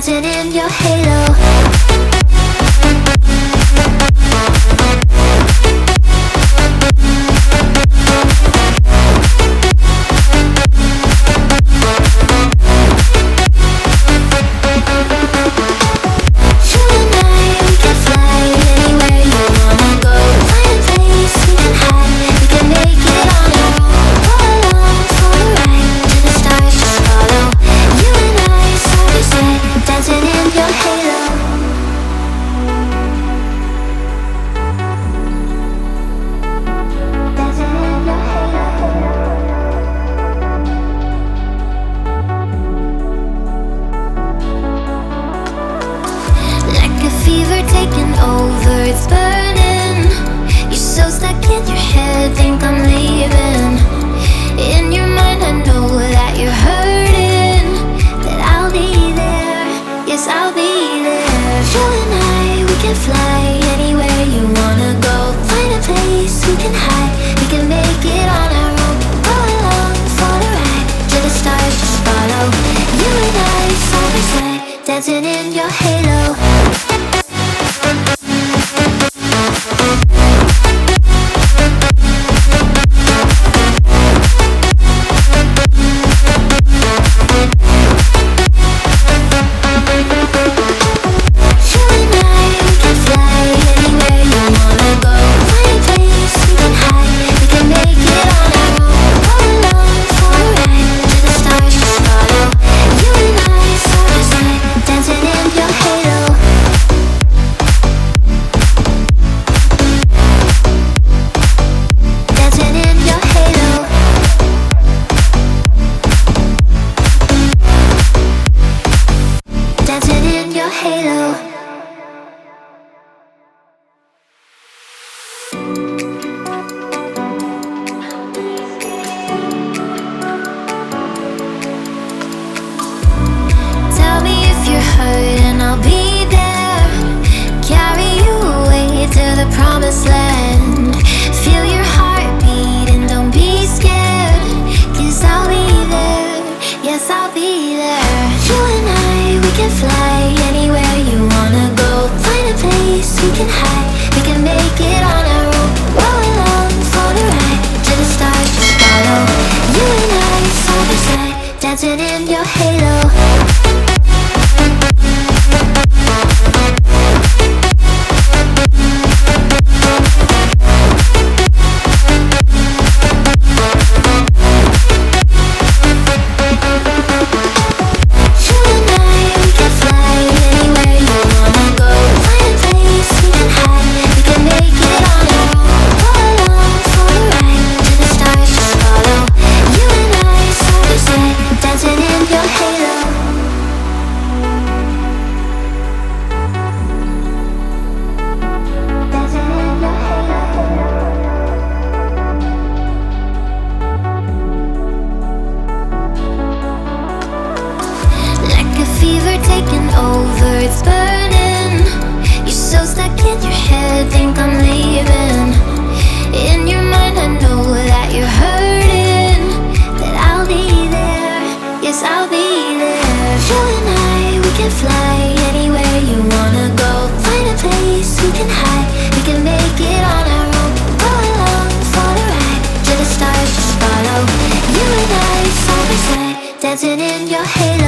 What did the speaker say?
dancing in your halo. Taking over, it's burning. You're so stuck in your head, think I'm leaving. In your mind I know that you're hurting, that I'll be there, yes I'll be there. You and I, we can fly anywhere you wanna go. Find a place we can hide, we can make it on our own. Go along for the ride, to the stars just follow. You and I, side by side, dancing in your halo. And I'll be there, carry you away to the promised land. Feel your heartbeat and don't be scared, 'cause I'll be there, yes I'll be there. You and I, we can fly anywhere you wanna go. Find a place we can hide, we can make it on our own. Go along for the ride, to the stars just follow. You and I, side by side, dancing in your halo. Taking over, it's burning. You're so stuck in your head, think I'm leaving. In your mind I know that you're hurting, that I'll be there, yes I'll be there. You and I, we can fly anywhere you wanna go. Find a place we can hide, we can make it on our own. Go along for the ride, to the stars just follow. You and I, side by side, dancing in your halo.